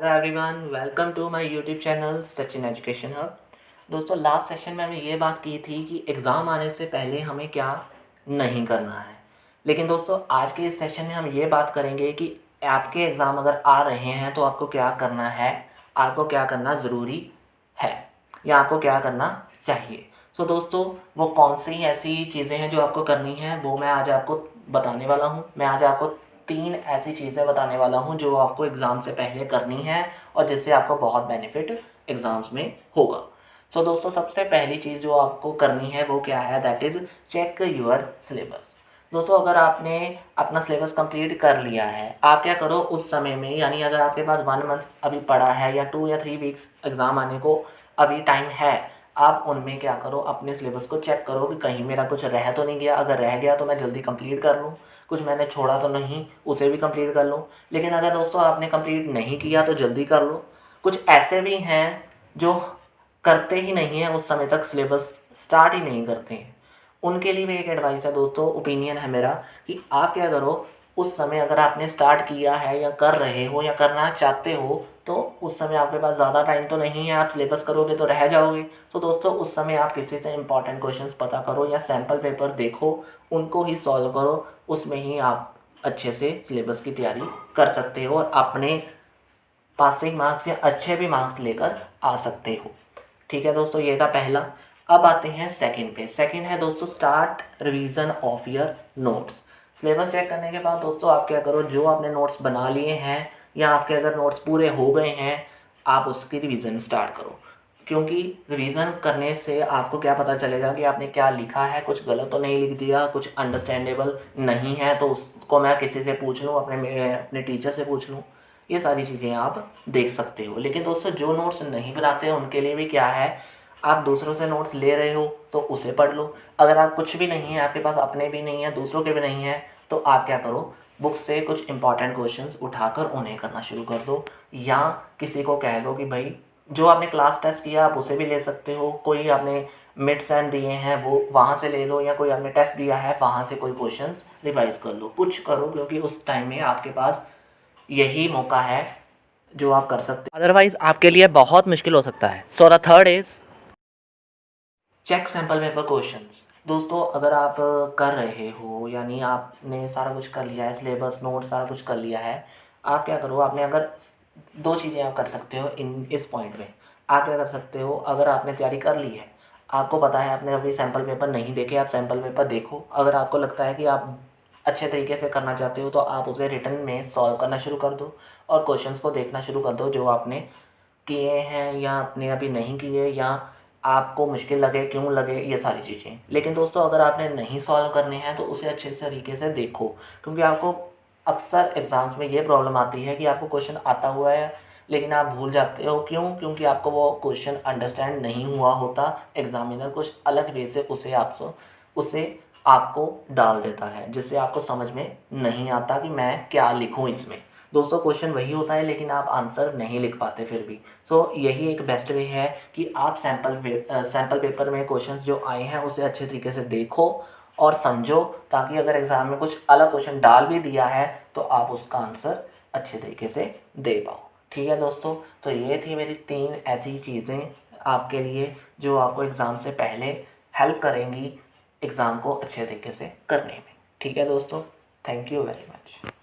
Hello everyone, welcome to my YouTube channel Sachin education hub. दोस्तों, last session में हमने ये बात की थी कि एग्ज़ाम आने से पहले हमें क्या नहीं करना है। लेकिन दोस्तों, आज के इस सेशन में हम ये बात करेंगे कि आपके एग्ज़ाम अगर आ रहे हैं तो आपको क्या करना है, आपको क्या करना ज़रूरी है या आपको क्या करना चाहिए। दोस्तों, वो कौन सी ऐसी चीज़ें हैं जो आपको करनी हैं, वो मैं आज आपको बताने वाला हूँ। मैं आज आपको 3 ऐसी चीज़ें बताने वाला हूँ जो आपको एग्ज़ाम से पहले करनी है और जिससे आपको बहुत बेनिफिट एग्ज़ाम्स में होगा। दोस्तों, सबसे पहली चीज़ जो आपको करनी है वो क्या है, that is check your syllabus. दोस्तों, अगर आपने अपना सिलेबस कंप्लीट कर लिया है, आप क्या करो उस समय में, यानी अगर आपके पास 1 मंथ अभी पड़ा है या 2 या 3 वीक्स एग्ज़ाम आने को अभी टाइम है, आप उनमें क्या करो, अपने सिलेबस को चेक करो कि कहीं मेरा कुछ रह तो नहीं गया। अगर रह गया तो मैं जल्दी कंप्लीट कर लूँ, कुछ मैंने छोड़ा तो नहीं, उसे भी कंप्लीट कर लूँ। लेकिन अगर दोस्तों आपने कंप्लीट नहीं किया तो जल्दी कर लो। कुछ ऐसे भी हैं जो करते ही नहीं हैं, उस समय तक सिलेबस स्टार्ट ही नहीं करते हैं। उनके लिए भी एक एडवाइस है दोस्तों, ओपिनियन है मेरा कि आप क्या करो, उस समय अगर आपने स्टार्ट किया है या कर रहे हो या करना चाहते हो तो उस समय आपके पास ज़्यादा टाइम तो नहीं है, आप सिलेबस करोगे तो रह जाओगे। दोस्तों, उस समय आप किसी से इंपॉर्टेंट क्वेश्चंस पता करो या सैम्पल पेपर देखो, उनको ही सॉल्व करो। उसमें ही आप अच्छे से सिलेबस की तैयारी कर सकते हो और अपने पासिंग मार्क्स या अच्छे भी मार्क्स लेकर आ सकते हो। ठीक है दोस्तों, ये था पहला। अब आते हैं सेकंड पे। सेकंड है दोस्तों, start revision of your notes. Syllabus check करने के बाद दोस्तों आप क्या करो, जो आपने नोट्स बना लिए हैं या आपके अगर नोट्स पूरे हो गए हैं, आप उसकी रिवीजन स्टार्ट करो। क्योंकि रिवीजन करने से आपको क्या पता चलेगा कि आपने क्या लिखा है, कुछ गलत तो नहीं लिख दिया, कुछ अंडरस्टैंडेबल नहीं है तो उसको मैं किसी से पूछ लूँ, अपने टीचर से पूछ लूँ। ये सारी चीज़ें आप देख सकते हो। लेकिन दोस्तों, जो नोट्स नहीं बनाते हैं उनके लिए भी क्या है, आप दूसरों से नोट्स ले रहे हो तो उसे पढ़ लो। अगर आप कुछ भी नहीं है, आपके पास अपने भी नहीं है, दूसरों के भी नहीं है, तो आप क्या करो, बुक से कुछ इंपॉर्टेंट क्वेश्चंस उठाकर उन्हें करना शुरू कर दो। या किसी को कह दो कि भाई, जो आपने क्लास टेस्ट किया आप उसे भी ले सकते हो, कोई आपने मिड सेम दिए हैं वो वहाँ से ले लो, या कोई आपने टेस्ट दिया है वहाँ से कोई क्वेश्चंस रिवाइज कर लो, कुछ करो, क्योंकि उस टाइम में आपके पास यही मौका है जो आप कर सकते हैं, अदरवाइज आपके लिए बहुत मुश्किल हो सकता है। The third is check sample paper questions. दोस्तों, अगर आप कर रहे हो, यानी आपने सारा कुछ कर लिया है, सिलेबस नोट सारा कुछ कर लिया है, आप क्या करो, आपने अगर 2 चीज़ें आप कर सकते हो इस पॉइंट में। आप क्या कर सकते हो, अगर आपने तैयारी कर ली है, आपको पता है आपने अभी सैम्पल पेपर नहीं देखे, आप सैम्पल पेपर देखो। अगर आपको लगता है कि आप अच्छे तरीके से करना चाहते हो तो आप उसे रिटर्न में सॉल्व करना शुरू कर दो और क्वेश्चंस को देखना शुरू कर दो जो आपने किए हैं या आपने अभी नहीं किए, या आपको मुश्किल लगे, क्यों लगे, ये सारी चीज़ें। लेकिन दोस्तों, अगर आपने नहीं सॉल्व करने हैं तो उसे अच्छे तरीके से देखो, क्योंकि आपको अक्सर एग्ज़ाम्स में ये प्रॉब्लम आती है कि आपको क्वेश्चन आता हुआ है लेकिन आप भूल जाते हो। क्यों? क्योंकि आपको वो क्वेश्चन अंडरस्टैंड नहीं हुआ होता। एग्जामिनर कुछ अलग वे से उसे आपको डाल देता है, जिससे आपको समझ में नहीं आता कि मैं क्या लिखूं इसमें। दोस्तों, क्वेश्चन वही होता है लेकिन आप आंसर नहीं लिख पाते फिर भी। यही एक बेस्ट वे है कि आप सैम्पल पेपर में क्वेश्चंस जो आए हैं उसे अच्छे तरीके से देखो और समझो, ताकि अगर एग्ज़ाम में कुछ अलग क्वेश्चन डाल भी दिया है तो आप उसका आंसर अच्छे तरीके से दे पाओ। ठीक है दोस्तों, तो ये थी मेरी 3 ऐसी चीज़ें आपके लिए जो आपको एग्ज़ाम से पहले हेल्प करेंगी एग्ज़ाम को अच्छे तरीके से करने में। ठीक है दोस्तों, थैंक यू वेरी मच।